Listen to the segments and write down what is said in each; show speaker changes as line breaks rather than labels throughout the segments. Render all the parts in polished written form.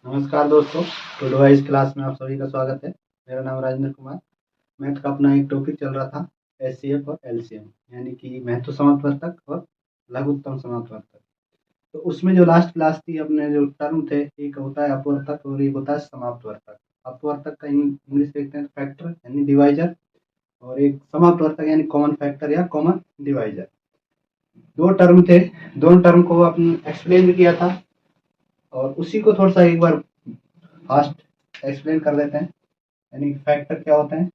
नमस्कार दोस्तों, today wise class में आप सभी का स्वागत है। मेरा नाम राजेंद्र कुमार। मैथ का अपना एक टॉपिक चल रहा था, एचसीएफ और एलसीएम, यानी कि महत्व समापवर्तक और लघुत्तम समापवर्तक। तो उसमें जो लास्ट क्लास थी, अपने जो टर्म थे, एक होता है अपवर्तक और एक होता है समापवर्तक। अपवर्तक का इंग्लिश देखते हैं फैक्टर यानी डिवाइजर, और एक समापवर्तक यानी कॉमन फैक्टर या कॉमन डिवाइजर। दो टर्म थे, दोनों टर्म को अपन एक्सप्लेन भी किया था, और उसी को थोड़ा सा एक बार फास्ट एक्सप्लेन कर देते हैं। यानी फैक्टर क्या होते हैं?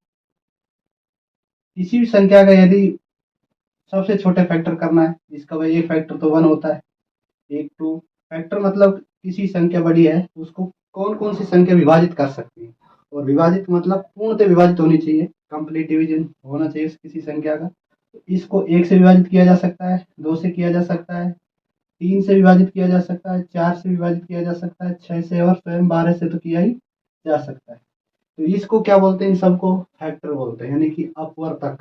किसी भी संख्या का यदि सबसे छोटे फैक्टर करना है, जिसका भाई एक फैक्टर तो 1 होता है, एक टू फैक्टर मतलब किसी संख्या बड़ी है उसको कौन कौन सी संख्या विभाजित कर सकती है, और विभाजित मतलब पूर्णतः विभाजित होनी चाहिए, कंप्लीट डिवीजन होना चाहिए किसी संख्या का। तो इसको 1 से विभाजित किया जा सकता है, 2 से किया जा सकता है, 3 से विभाजित किया जा सकता है, 4 से विभाजित किया जा सकता है, 6 से और स्वयं 12 से तो किया ही जा सकता है। तो इसको क्या बोलते हैं? इन सबको फैक्टर बोलते हैं, यानी कि अपवर्तक।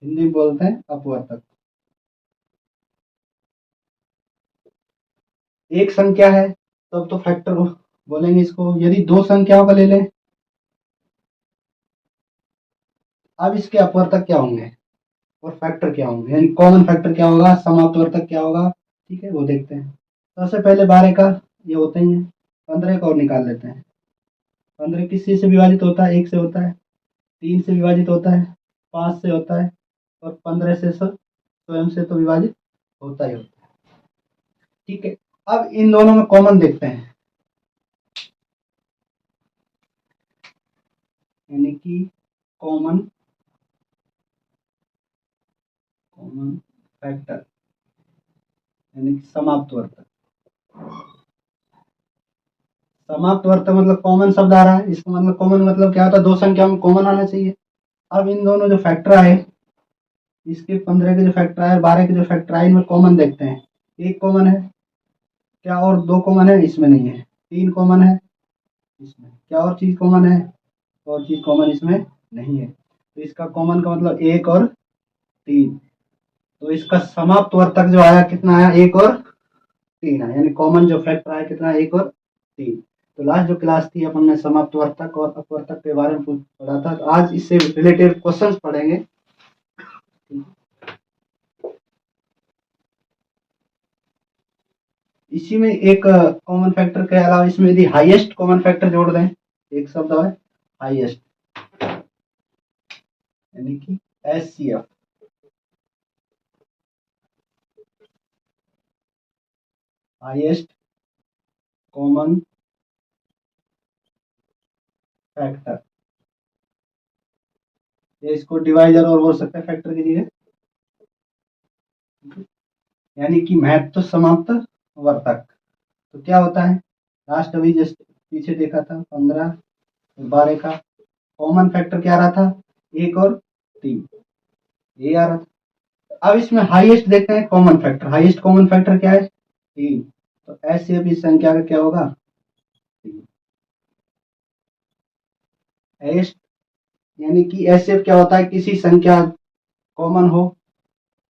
हिंदी में बोलते हैं अपवर्तक। एक संख्या है तब तो फैक्टर बोलेंगे इसको। यदि दो संख्याओं का ले लें, अब इसके अपवर्तक क्या होंगे और फैक्टर क्या होंगे, यानी कॉमन फैक्टर क्या होगा, समापवर्तक क्या होगा। ठीक है, वो देखते हैं। सबसे पहले 12 का ये होते ही है, 15 का और निकाल लेते हैं। 15 किसी से विभाजित होता है? 1 से होता है, 3 से विभाजित होता है, 5 से होता है, और 15 से स्वयं से तो विभाजित होता ही होता है। ठीक है, अब इन दोनों में कॉमन देखते हैं, यानी कि कॉमन कॉमन फैक्टर यानी कि समाप्त वर्तक। समाप्त वर्तक मतलब कॉमन शब्द आ रहा है, इसका मतलब कॉमन मतलब क्या होता है? दो संख्या में कॉमन आना चाहिए। अब इन दोनों जो फैक्टर आए, इसके 15 के जो फैक्टर आए, 12 के जो फैक्टर आए, इनमें कॉमन देखते हैं। एक कॉमन है क्या, और दो कॉमन है? इसमें नहीं है। 3 कॉमन है इसमें क्या, और चीज कॉमन है? और चीज कॉमन इसमें नहीं है। तो इसका कॉमन का मतलब 1 और 3। तो इसका समाप्त वर्तक जो आया कितना आया? 1 और 3 आया, यानी कॉमन जो फैक्टर आया कितना? 1 और 3। तो लास्ट जो क्लास थी अपन ने समाप्त वर्तक और अपवर्तक के बारे में पढ़ा था। तो आज इससे रिलेटेड क्वेश्चंस पढ़ेंगे। इसी में एक कॉमन फैक्टर के अलावा इसमें यदि हाईएस्ट कॉमन फैक्टर जोड़ दें, एक शब्द है हाईएस्ट, यानी कि एचसीएफ। हाईएस्ट कॉमन फैक्टर, ये इसको डिवाइजर और बोल सकते हैं फैक्टर की जगह, यानी कि महत्व समाप्त वर्तक। तो क्या होता है? लास्ट अभी जस्ट पीछे देखा था, 15 और 12 का कॉमन फैक्टर क्या रहा था? 1 और 3, ये आ रहा था। अब इसमें हाईएस्ट देखते हैं common factor. Highest common factor क्या है? 3। तो ऐसे अब इस संख्या का क्या होगा? हाईएस्ट यानी कि ऐसे क्या होता है? किसी संख्या कॉमन हो,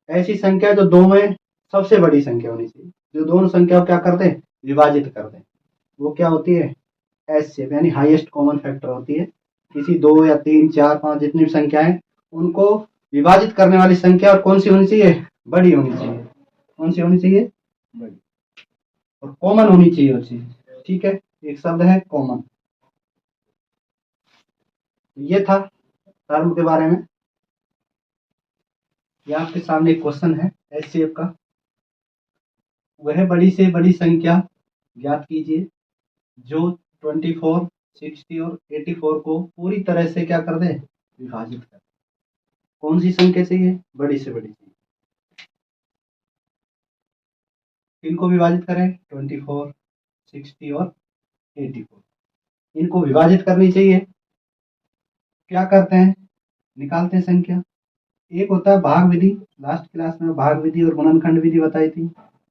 ऐसी संख्या जो दो में सबसे बड़ी संख्या होनी चाहिए, जो दोनों संख्या को क्या कर दे? विभाजित कर दे। वो क्या होती है? एचसीएफ यानी हाईएस्ट कॉमन फैक्टर होती है। किसी 2 या 3 4 5 जितनी भी संख्याएं, उनको विभाजित करने वाली संख्या और कौन सी होनी चाहिए? बड़ी होनी चाहिए। कौन सी होनी चाहिए? बड़ी। और कॉमन होनी चाहिए वो चीज। ठीक है, एक शब्द है कॉमन। ये था टर्म के बारे में। ये आपके सामने एक क्वेश्चन है एचसीएफ का। वह बड़ी से बड़ी संख्या ज्ञात कीजिए जो 24, 60 और 84 को पूरी तरह से क्या कर दे? विभाजित कर। कौन सी संख्या चाहिए? बड़ी से बड़ी चाहिए। इनको विभाजित करें, 24, 60 और 84, इनको विभाजित करनी चाहिए। क्या करते हैं? निकालते हैं संख्या। एक होता है भाग विधि, लास्ट क्लास में भाग विधि और गुणनखंड विधि बताई थी।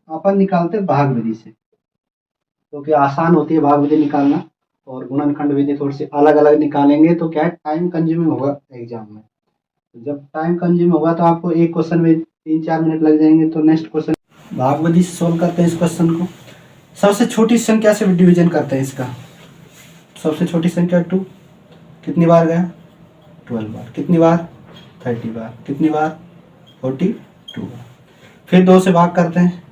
अपन निकालते हैं भाग विधि से, क्योंकि आसान होती है भाग विधि निकालना, और गुणनखंड विधि थोड़ी सी अलग अलग निकालेंगे तो क्या है, टाइम कंज्यूमिंग होगा एग्जाम में। तो जब टाइम कंज्यूम होगा तो आपको एक क्वेश्चन में 3-4 मिनट लग जाएंगे। तो नेक्स्ट क्वेश्चन भाग विधि से सोल्व करते हैं इस क्वेश्चन को। सबसे छोटी संख्या से डिवीजन करते हैं इसका। सबसे छोटी संख्या 2, कितनी बार गया 12 बार, कितनी बार 30 बार, कितनी बार 42 बार। फिर 2 से भाग करते हैं,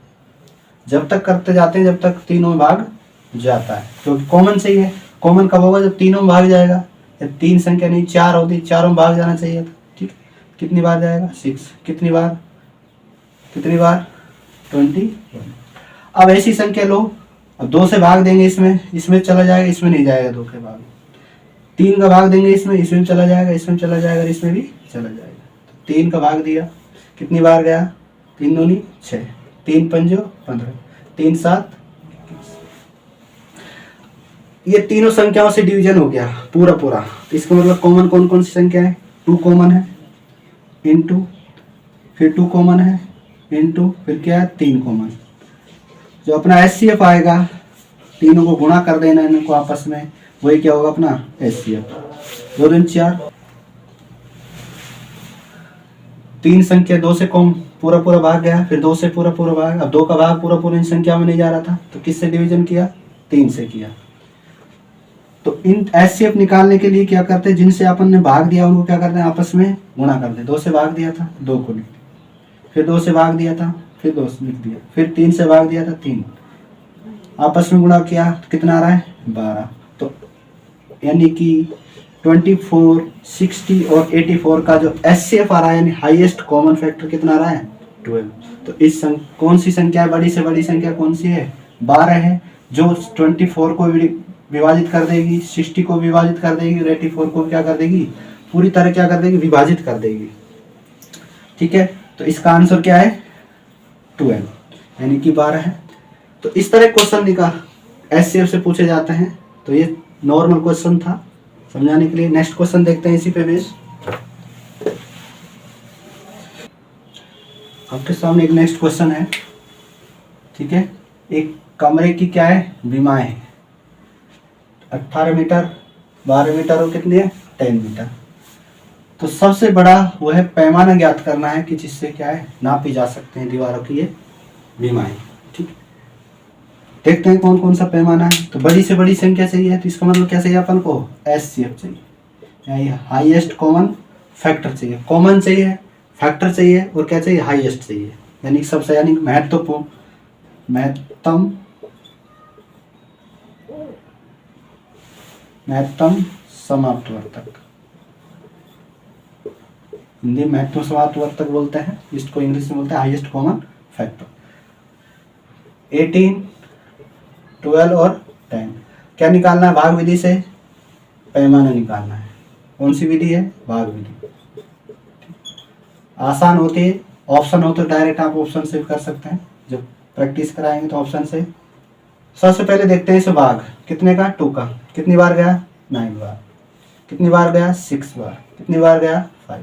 जब तक करते जाते हैं जब तक तीनों में भाग जाता है, क्योंकि कॉमन चाहिए। कॉमन कब होगा, जब तीनों में भाग जाएगा। या 3 संख्या नहीं 4 होती, चारों में भाग जाना चाहिए था, ठीक। कितनी बार जाएगा 6, कितनी बार 21। अब ऐसी संख्या लो, अब 2 से भाग देंगे, इसमें चला जाएगा, इसमें नहीं जाएगा 2 के भाग। 3 का भाग देंगे, इसमें चला जाएगा, इसमें चला जाएगा, इसमें भी चला जाएगा। 3 का भाग दिया, कितनी बार गया 3 दूनी 6, 3 पंजो 15, 3 7। ये तीनों संख्याओं से डिवीजन हो गया पूरा। तो इसका मतलब कॉमन कौन कौन सी संख्या है, 2 कॉमन है, इनटू, फिर 2 कॉमन है, इनटू, फिर क्या है 3 कॉमन। जो अपना एचसीएफ आएगा, तीनों को गुणा कर देना इनको आपस में, वही क्या होगा अपना एचसीएफ। 2 दूनी 4, 3 संख्या 2 से कम पूरा भाग गया, फिर 2 से पूरा भाग। अब 2 का भाग पूरा इन संख्या में नहीं जा रहा था, तो किससे डिवीजन किया 3 से किया। तो इन एचसीएफ निकालने के लिए क्या करते हैं, जिनसे अपन ने भाग दिया उनको क्या करते हैं आपस में गुणा करते हैं। 2 से भाग दिया था 2 को लिख दिया, फिर 2 से भाग दिया था, फिर 2 से लिख दिया, फिर 3 से भाग दिया था 3, आपस में गुणा किया तो कितना आ रहा है 12। तो यानी कि 24, 60 और 84 का जो एचसीएफ आ रहा है, यानी हाईएस्ट कॉमन फैक्टर कितना आ रहा है 12। तो इस कौन सी संख्या, बड़ी से बड़ी संख्या कौन सी है 12 है, जो 24 को विभाजित कर देगी, 60 को विभाजित कर देगी, 84 को क्या कर देगी, पूरी तरह क्या कर देगी, विभाजित कर देगी, ठीक है। तो इसका आंसर क्या है 12, यानी कि 12 है। तो इस तरह क्वेश्चन निकाल एचसीएफ से पूछे जाते हैं। तो ये नॉर्मल क्वेश्चन था समझाने के लिए। नेक्स्ट क्वेश्चन देखते हैं इसी पे बेस। आपके सामने एक नेक्स्ट क्वेश्चन है, ठीक है। एक कमरे की क्या है विमाएं है, 18 मीटर, 12 मीटर और कितनी है 10 मीटर। तो सबसे बड़ा वो है पैमाना ज्ञात करना है कि जिससे क्या है नापी जा सकते हैं दीवारों की ये विमाएं, ठीक। देखते हैं कौन कौन सा पैमाना है। तो बड़ी से बड़ी संख्या चाहिए, तो इसका मतलब क्या चाहिए अपन को एचसीएफ चाहिए, यानी हाईएस्ट कॉमन फैक्टर चाहिए। कॉमन चाहिए, फैक्टर चाहिए और क्या चाहिए हाईएस्ट चाहिए, यानी सबसे यानी महत्वपूर्ण महत्तम समाप्तवर्तक, हिंदी महत्तम समाप्तवर्तक बोलते हैं इसको, इंग्लिश में बोलते हैं हाईएस्ट कॉमन फैक्टर। 18, 12 और 10 क्या निकालना है भाग विधि से, पैमाना निकालना है। कौन सी विधि है भाग विधि, आसान होती है। ऑप्शन हो तो डायरेक्ट आप ऑप्शन से कर सकते हैं, जब प्रैक्टिस कराएंगे तो ऑप्शन से। सबसे पहले देखते हैं इस भाग कितने का 2 का, कितनी बार गया 9 बार, कितनी बार गया 6 बार, कितनी बार गया 5।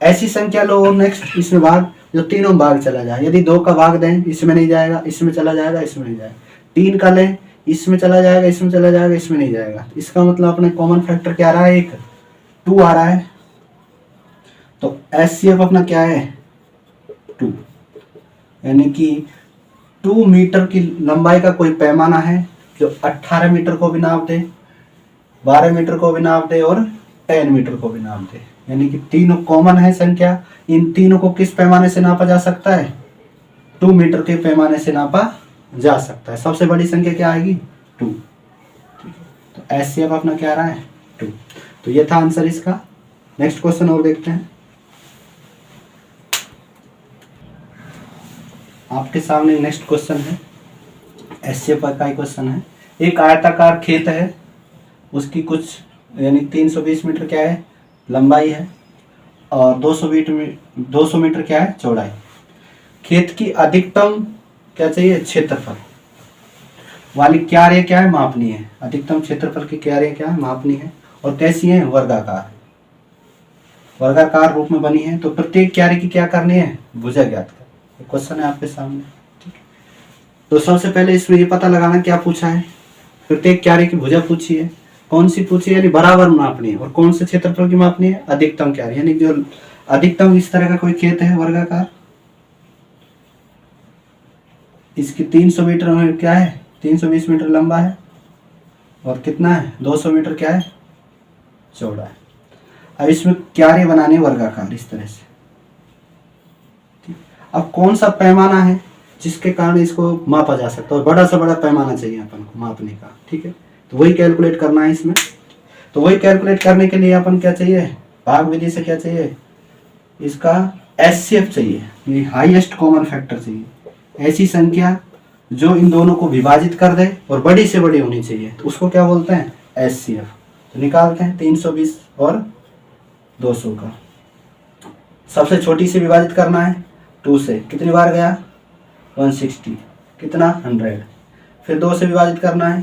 ऐसी संख्या लो और नेक्स्ट इसमें भाग जो तीनों भाग चला जाए। यदि 2 का भाग दें इसमें नहीं जाएगा, इसमें चला जाएगा, इसमें नहीं जाएगा। 3 का लें इसमें चला जाएगा, इसमें चला जाएगा, इसमें नहीं जाएगा। इसका मतलब अपने कॉमन फैक्टर क्या आ रहा है, एक 2 आ रहा है। तो एचसीएफ अपना क्या है 2, यानी कि 2 मीटर की लंबाई का कोई पैमाना है जो 18 मीटर को भी नाप दे, 12 मीटर को भी नाप दे और 10 मीटर को भी नाप दे। यानी कि तीनों कॉमन है संख्या। इन तीनों को किस पैमाने से नापा जा सकता है 2 मीटर के पैमाने से नापा जा सकता है। सबसे बड़ी संख्या क्या आएगी 2। तो एचसीएफ अपना क्या आ रहा है 2। तो ये था आंसर इसका। नेक्स्ट क्वेश्चन और देखते हैं। आपके सामने नेक्स्ट क्वेश्चन है, एचसीएफ का ही क्वेश्चन है। एक आयताकार खेत है, उसकी कुछ यानी 320 मीटर क्या है लंबाई है और 200 मीटर क्या है चौड़ाई। खेत की अधिकतम क्या चाहिए क्षेत्रफल वाली क्यारियां क्या है मापनी है। अधिकतम क्षेत्रफल की क्यारियां क्या है मापनी है और कैसी है वर्गाकार रूप में बनी है। तो प्रत्येक क्यारे की क्या करनी है भुजा ज्ञात कर। क्वेश्चन है आपके सामने, ठीक है। तो सबसे पहले इसमें ये पता लगाना क्या पूछा है, प्रत्येक क्यारे की भुजा पूछी है। कौन सी पूछी है, यानी बराबर मापनी है। और कौन से क्षेत्रफल की मापनी है अधिकतम क्यारे, यानी जो अधिकतम इस तरह का कोई खेत है वर्गाकार, इसकी 300 मीटर में क्या है 320 मीटर लंबा है और कितना है 200 मीटर क्या है चौड़ा है। अब इसमें क्यारी बनानी वर्गाकार इस तरह से। अब कौन सा पैमाना है जिसके कारण इसको मापा जा सकता है, और बड़ा से बड़ा पैमाना चाहिए अपन को मापने का, ठीक है। तो वही कैलकुलेट करना है इसमें। तो वही कैलकुलेट करने के लिए अपन क्या चाहिए, भाग विधि से क्या चाहिए, इसका एचसीएफ चाहिए, हाईएस्ट कॉमन फैक्टर चाहिए। ऐसी संख्या जो इन दोनों को विभाजित कर दे और बड़ी से बड़ी होनी चाहिए, तो उसको क्या बोलते हैं एचसीएफ। तो निकालते हैं 320 और 200 का। सबसे छोटी से विभाजित करना है 2 से, कितनी बार गया 160, कितना 100। फिर 2 से विभाजित करना है,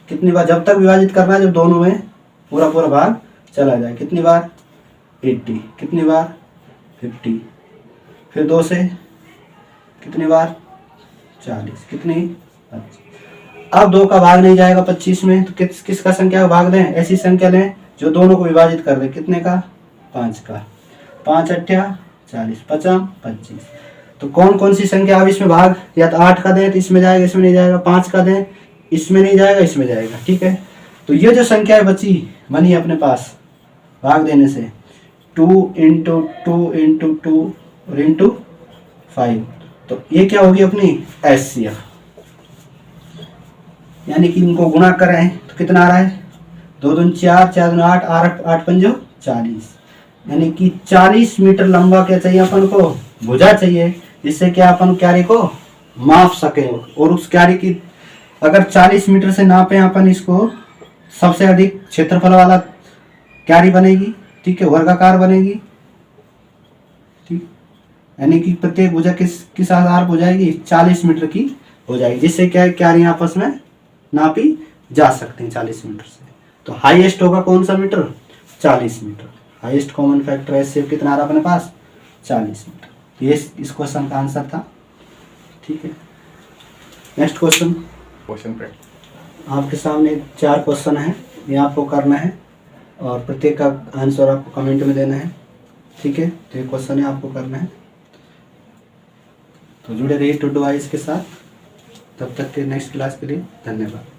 कितनी बार, जब तक विभाजित करना है जब दोनों में पूरा पूरा भाग चला जाए, कितनी बार 80, कितनी बार 50। फिर 2 से कितनी बार 40, कितनी 25। अब 2 का भाग नहीं जाएगा 25 में, तो किसका संख्या का भाग दें, ऐसी संख्या लें जो दोनों को विभाजित कर दे, कितने का 5 का। 5 अट्ठा 40, 5 25। तो कौन कौन सी संख्या अब इसमें भाग, या तो 8 का दें तो इसमें जाएगा, इसमें नहीं जाएगा, 5 का दें इसमें नहीं जाएगा, इसमें जाएगा, ठीक है। तो ये जो संख्या बची बनी अपने पास भाग देने से 2 × 2 × 2 और × 5, तो ये क्या होगी अपनी एचसीएफ। यानी कि इनको गुणा करें तो कितना आ रहा है, 2 दूनी 4, 4 दूनी 8, 8 पंजो 40। यानी कि 40 मीटर लंबा क्या चाहिए अपन को, भुजा चाहिए, जिससे क्या अपन क्यारी को माप सके। और उस क्यारी की अगर 40 मीटर से नापे अपन इसको, सबसे अधिक क्षेत्रफल वाला क्यारी बनेगी, ठीक है, वर्गाकार बनेगी, ठीक। यानी कि प्रत्येक भुजा किस आधार पर हो जाएगी, 40 मीटर की हो जाएगी, जिससे क्या है क्यारी आपस में नापी जा सकते हैं 40 मीटर से। तो हाईएस्ट होगा कौन सा meter, 40 meter. Highest common factor HCF कितना आ रहा अपने पास 40 मीटर। तो ये इस क्वेश्चन का आंसर था, ठीक है। नेक्स्ट क्वेश्चन
पे
आपके सामने 4 क्वेश्चन है, ये आपको करना है और प्रत्येक का आंसर आपको कमेंट में देना है, ठीक है। तो ये क्वेश्चन है आपको करना है, तो जुड़े रहिए टुडू वाइज के साथ। तब तक के नेक्स्ट क्लास के लिए धन्यवाद।